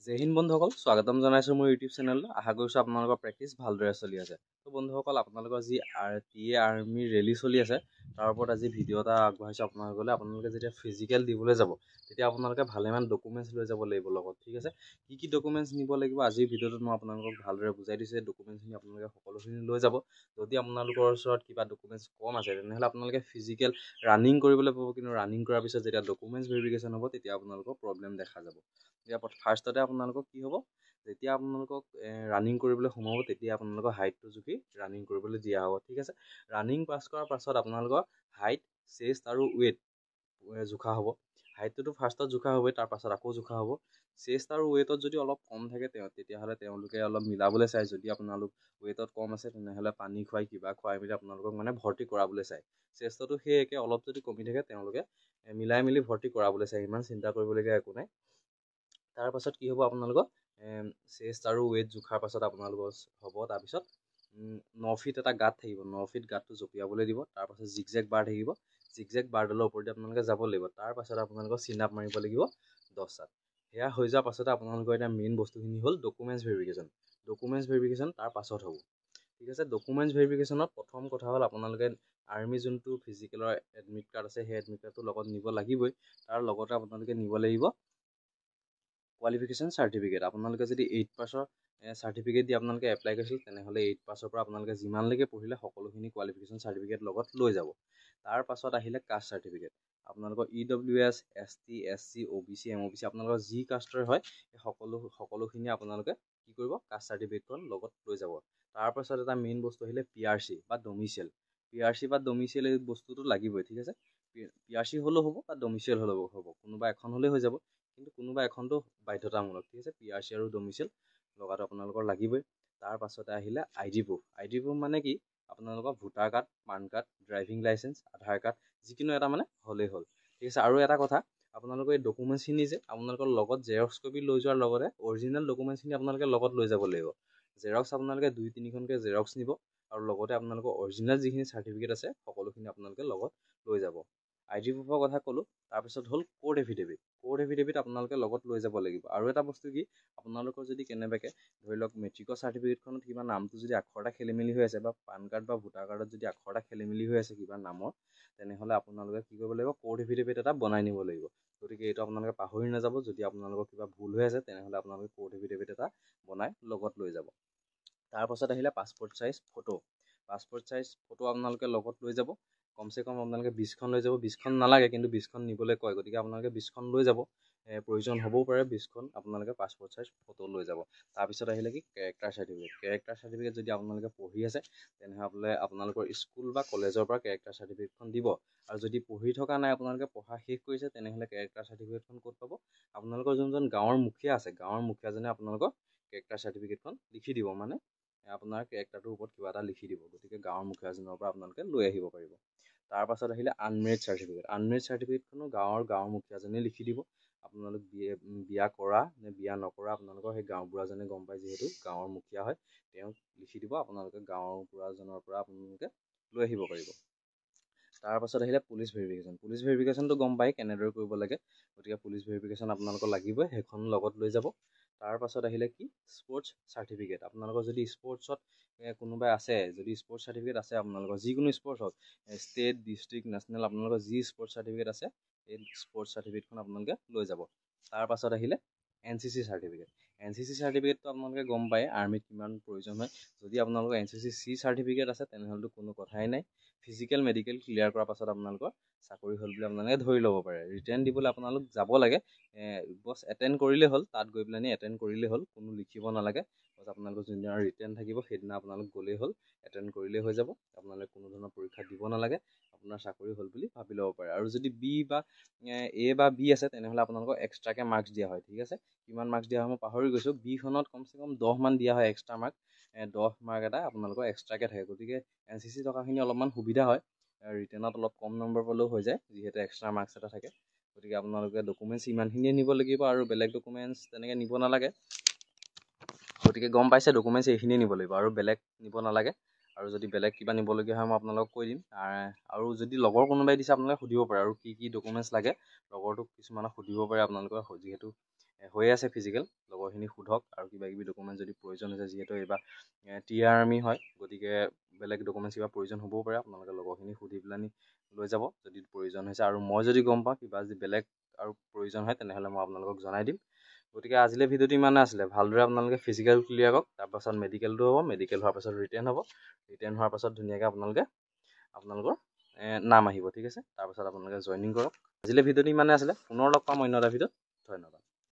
জয় হিন্দ বন্ধুসকল, স্বাগতম জনাইছোঁ মোৰ ইউটিউব চেনেললৈ। আশা কৰিছোঁ আপোনালোকৰ প্ৰেক্টিছ ভালদৰে চলি আছে। তো বন্ধুসকল, আপোনালোকৰ যি TA আৰ্মি ৰেলী চলি আছে তাৰ ওপৰত আজি ভিডিঅ' এটা আগবঢ়াইছোঁ আপোনালোকলৈ। আপোনালোকে যেতিয়া ফিজিকেল দিবলৈ যাব তেতিয়া আপোনালোকে ভালেমান ডকুমেণ্টছ লৈ যাব লাগিব লগত, ঠিক আছে। কি ডকুমেণ্টছ নিব লাগিব আজিৰ ভিডিঅ'টোত মই আপোনালোকক ভালদৰে বুজাই দিছোঁ। এই ডকুমেণ্টছখিনি আপোনালোকে সকলোখিনি লৈ যাব। যদি আপোনালোকৰ ওচৰত কিবা ডকুমেণ্টছ কম আছে তেনেহ'লে আপোনালোকে ফিজিকেল ৰানিং কৰিবলৈ পাব, কিন্তু ৰানিং কৰাৰ পিছত যেতিয়া ডকুমেণ্টছ ভেৰিফিকেশ্যন হ'ব তেতিয়া আপোনালোকৰ প্ৰব্লেম দেখা যাব। এতিয়া ফাৰ্ষ্টতে আপোনালোকক কি হ'ব, যেতিয়া আপোনালোকক ৰানিং কৰিবলৈ সোমাব তেতিয়া আপোনালোকৰ হাইটটো জুখি ৰানিং কৰিবলৈ দিয়া হ'ব, ঠিক আছে। ৰানিং পাছ কৰাৰ পাছত আপোনালোকৰ হাইট, চেষ্ট আৰু ৱেইট জোখা হ'ব। হাইটটোতো ফাৰ্ষ্টত জোখা হ'বই, তাৰ পাছত আকৌ জোখা হ'ব। চেষ্ট আৰু ৱেইটত যদি অলপ কম থাকে তেতিয়াহ'লে তেওঁলোকে অলপ মিলাবলৈ চায়। যদি আপোনালোক ৱেইটত কম আছে তেনেহ'লে পানী খুৱাই কিবা খুৱাই মেলি আপোনালোকক ভৰ্তি কৰাবলৈ চায়। চেষ্টতো সেই একে, অলপ যদি কমি থাকে তেওঁলোকে মিলাই মেলি ভৰ্তি কৰাবলৈ চায়। ইমান চিন্তা কৰিবলগীয়া একো নাই। তাৰ পাছত কি হ'ব, আপোনালোকৰ চেষ্ট আৰু ৱেইট জোখাৰ পাছত আপোনালোকৰ হ'ব তাৰপিছত 9 ফিট এটা গাঁত থাকিব। 9 ফিট গাঁতটো জঁপিয়াবলৈ দিব। তাৰপাছত জিগজেগ বাৰ থাকিব। জিগজেগ বাৰডালৰ ওপৰতে আপোনালোকে যাব লাগিব। তাৰ পাছত আপোনালোকৰ চিন আপ মাৰিব লাগিব 10টাত। সেয়া হৈ যোৱাৰ পাছতে আপোনালোকৰ এতিয়া মেইন বস্তুখিনি হ'ল ডকুমেণ্টছ ভেৰিফিকেশ্যন। ডকুমেণ্টছ ভেৰিফিকেশ্যন তাৰ পাছত হ'ব, ঠিক আছে। ডকুমেণ্টছ ভেৰিফিকেশ্যনত প্ৰথম কথা হ'ল আপোনালোকে আৰ্মি যোনটো ফিজিকেলৰ এডমিট কাৰ্ড আছে সেই এডমিট কাৰ্ডটো লগত নিব লাগিবই। তাৰ লগতে আপোনালোকে নিব লাগিব কোৱালিফিকেশ্যন চাৰ্টিফিকেট। আপোনালোকে যদি 8 পাছৰ চাৰ্টিফিকেট দি আপোনালোকে এপ্লাই কৰিছিল তেনেহ'লে 8 পাছৰ পৰা আপোনালোকে যিমানলৈকে পঢ়িলে সকলোখিনি কোৱালিফিকেশ্যন চাৰ্টিফিকেট লগত লৈ যাব। তাৰ পাছত আহিলে কাষ্ট চাৰ্টিফিকেট। আপোনালোকৰ EWS, ST, SC, OBC, MOBC আপোনালোকৰ যি কাষ্টৰ হয় সেই সকলোখিনি আপোনালোকে কি কৰিব, কাষ্ট চাৰ্টিফিকেটখন লগত লৈ যাব। তাৰ পাছত এটা মেইন বস্তু আহিলে PRC বা ডমিচিয়েল। PRC বা ডমিচিয়েল এই বস্তুটো লাগিবই, ঠিক আছে। PRC হ'লেও হ'ব বা ডমিচিয়েল হ'লেও হ'ব, কোনোবা এখন হ'লেই হৈ যাব, কিন্তু কোনোবা এখনটো বাধ্যতামূলক, ঠিক আছে। PRC আৰু ডমিচিয়েল লগাটো আপোনালোকৰ লাগিবই। তাৰ পাছতে আহিলে ID প্ৰুফ। ID প্ৰুফ মানে কি, আপোনালোকৰ voter card, PAN card, driving licence, Aadhaar card যিকোনো এটা হ'লেই হ'ল, ঠিক আছে। আৰু এটা কথা, আপোনালোকৰ এই ডকুমেণ্টছখিনি যে আপোনালোকৰ লগত জেৰক্স কপি লৈ যোৱাৰ লগতে অৰিজিনেল ডকুমেণ্টছখিনি আপোনালোকে লগত লৈ যাব লাগিব। জেৰক্স আপোনালোকে 2-3খনকৈ জেৰক্স নিব আৰু লগতে আপোনালোকৰ অৰিজিনেল যিখিনি চাৰ্টিফিকেট আছে সকলোখিনি আপোনালোকে লগত লৈ যাব। ID প্ৰুফৰ কথা ক'লোঁ। তাৰপিছত হ'ল কোৰ্ট এফিডেভিট। কোৰ্ট এফিডেভিট আপোনালোকে লগত লৈ যাব লাগিব। আৰু এটা বস্তু কি, আপোনালোকৰ যদি কেনেবাকৈ ধৰি লওক মেট্ৰিকৰ চাৰ্টিফিকেটখনত কিবা নামটো যদি আখৰ এটা খেলি মেলি হৈ আছে বা পান কাৰ্ড বা ভোটাৰ কাৰ্ডত যদি আখৰ এটা খেলি মেলি হৈ আছে কিবা নামৰ, তেনেহ'লে আপোনালোকে কি কৰিব লাগিব, কোৰ্ট এফিডেভিট এটা বনাই নিব লাগিব। গতিকে এইটো আপোনালোকে পাহৰি নাযাব। যদি আপোনালোকৰ কিবা ভুল হৈ আছে তেনেহ'লে আপোনালোকে কোৰ্ট এফিডেভিট এটা বনাই লগত লৈ যাব। তাৰপাছত আহিলে passport size photo. Passport size photo আপোনালোকে লগত লৈ যাব। কমচে কম আপোনালোকে 20খন লৈ যাব। 20খন নালাগে, কিন্তু 20খন নিবলৈ কয়, গতিকে আপোনালোকে 20খন লৈ যাব। প্ৰয়োজন হ'বও পাৰে 20খন আপোনালোকে পাছপৰ্ট চাইজ ফটো লৈ যাব। তাৰপিছত আহিলে কি, কেৰেক্টাৰ চাৰ্টিফিকেট। কেৰেক্টাৰ চাৰ্টিফিকেট যদি আপোনালোকে পঢ়ি আছে তেনেহ'লে আপোনালোকৰ স্কুল বা কলেজৰ পৰা কেৰেক্টাৰ চাৰ্টিফিকেটখন দিব। আৰু যদি পঢ়ি থকা নাই, আপোনালোকে পঢ়া শেষ কৰিছে, তেনেহ'লে কেৰেক্টাৰ চাৰ্টিফিকেটখন ক'ত পাব, আপোনালোকৰ যোনজন গাঁৱৰ মুখীয়া আছে গাঁৱৰ মুখীয়াজনে আপোনালোকৰ কেৰেক্টাৰ চাৰ্টিফিকেটখন লিখি দিব, আপোনাৰ কেৰেক্টাৰটোৰ ওপৰত কিবা এটা লিখি দিব। গতিকে গাঁৱৰ মুখীয়াজনৰ পৰা আপোনালোকে লৈ আহিব পাৰিব। তাৰ পাছত আহিলে আনমেৰিড চাৰ্টিফিকেট। আনমেৰিড চাৰ্টিফিকেটখনো গাঁৱৰ মুখীয়াজনে লিখি দিব। আপোনালোক বিয়া কৰা নে বিয়া নকৰা আপোনালোকৰ সেই গাঁওবুঢ়াজনে গম পায়, যিহেতু গাঁৱৰ মুখীয়া হয়, তেওঁক লিখি দিব। আপোনালোকে গাঁৱৰ বুঢ়াজনৰ পৰা আপোনালোকে লৈ আহিব পাৰিব। তাৰ পাছত আহিলে পুলিচ ভেৰিফিকেশ্যন। পুলিচ ভেৰিফিকেশ্যনটো গম পায় কেনেদৰে কৰিব লাগে, গতিকে পুলিচ ভেৰিফিকেশ্যন আপোনালোকৰ লাগিবই, সেইখন লগত লৈ যাব। তাৰ পাছত আহিলে কি, স্পৰ্টছ চাৰ্টিফিকেট। আপোনালোকৰ যদি স্পৰ্টছত কোনোবাই আছে, যদি স্পৰ্টছ চাৰ্টিফিকেট আছে আপোনালোকৰ যিকোনো স্পৰ্টছ হওক, ষ্টেট, ডিষ্ট্ৰিক্ট, নেশ্যনেল, আপোনালোকৰ যি স্পৰ্টছ চাৰ্টিফিকেট আছে এই স্পৰ্টছ চাৰ্টিফিকেটখন আপোনালোকে লৈ যাব। তাৰ পাছত আহিলে NCC চাৰ্টিফিকেট। NCC চাৰ্টিফিকেটটো আপোনালোকে গম পায় আৰ্মিত কিমান প্ৰয়োজন হয়। যদি আপোনালোকৰ NCC C চাৰ্টিফিকেট আছে তেনেহ'লেতো কোনো কথাই নাই। ফিজিকেল মেডিকেল ক্লিয়াৰ কৰাৰ পাছত আপোনালোকৰ চাকৰি হ'ল বুলি আপোনালোকে ধৰি ল'ব পাৰে। ৰিটেন দিবলৈ আপোনালোক যাব লাগে, বছ এটেণ্ড কৰিলেই হ'ল। তাত গৈ পেলাই এটেণ্ড কৰিলেই হ'ল, কোনো লিখিব নালাগে। বছ আপোনালোকৰ যোনদিনা ৰিটেন থাকিব সেইদিনা আপোনালোক গ'লেই হ'ল, এটেণ্ড কৰিলেই হৈ যাব। আপোনালোকে কোনো ধৰণৰ পৰীক্ষা দিব নালাগে, আপোনাৰ চাকৰি হ'ল বুলি ভাবি ল'ব পাৰে। আৰু যদি A বা B আছে তেনেহ'লে আপোনালোকক এক্সট্ৰাকৈ মাৰ্কছ দিয়া হয়, ঠিক আছে। কিমান মাৰ্কছ দিয়া হয় মই পাহৰি গৈছোঁ। Bখনত কমচে কম 10 মান দিয়া হয় এক্সট্ৰা মাৰ্ক। 10 মাৰ্ক এটা আপোনালোকৰ এক্সট্ৰাকৈ থাকে। গতিকে NCC টকাখিনি অলপমান সুবিধা হয়, ৰিটেনত অলপ কম নম্বৰ পালেও হৈ যায়, যিহেতু এক্সট্ৰা মাৰ্কছ এটা থাকে। গতিকে আপোনালোকে ডকুমেণ্টছ ইমানখিনিয়ে নিব লাগিব আৰু বেলেগ ডকুমেণ্টছ তেনেকৈ নিব নালাগে। গতিকে গম পাইছে, ডকুমেণ্টছ এইখিনিয়ে নিব লাগিব আৰু বেলেগ নিব নালাগে। আৰু যদি বেলেগ কিবা নিবলগীয়া হয় মই আপোনালোকক কৈ দিম। আৰু যদি লগৰ কোনোবাই দিছে আপোনালোকে সুধিব পাৰে আৰু কি ডকুমেণ্টছ লাগে, লগৰটোক কিছুমানক সুধিব পাৰে আপোনালোকৰ, যিহেতু হৈ আছে ফিজিকেল, লগৰ লগৰখিনি সোধক আৰু কিবা কিবি ডকুমেণ্ট যদি প্ৰয়োজন হৈছে যিহেতু এইবাৰ টিএ আৰ্মি হয় গতিকে বেলেগ ডকুমেণ্টছ কিবা প্ৰয়োজন হ'বও পাৰে আপোনালোকে লগৰখিনি সুধি পেলাই লৈ যাব যদি প্ৰয়োজন হৈছে আৰু মই যদি গম পাওঁ কিবা যদি বেলেগ আৰু প্ৰয়োজন হয় তেনেহ'লে মই আপোনালোকক জনাই দিম গতিকে আজিলৈ ভিডিঅ'টো ইমানে আছিলে ভালদৰে আপোনালোকে ফিজিকেল ক্লিয়াৰ কৰক তাৰপাছত মেডিকেলটো হ'ব মেডিকেল হোৱাৰ পাছত ৰিটেৰ্ণ হ'ব ৰিটেৰ্ণ হোৱাৰ পাছত ধুনীয়াকৈ আপোনালোকৰ নাম আহিব ঠিক আছে তাৰপাছত আপোনালোকে জইনিং কৰক আজিলৈ ভিডিঅ'টো ইমানে আছিলে পুনৰ লগ পাম অন্য এটা ভিডিঅ'ত ধন্যবাদ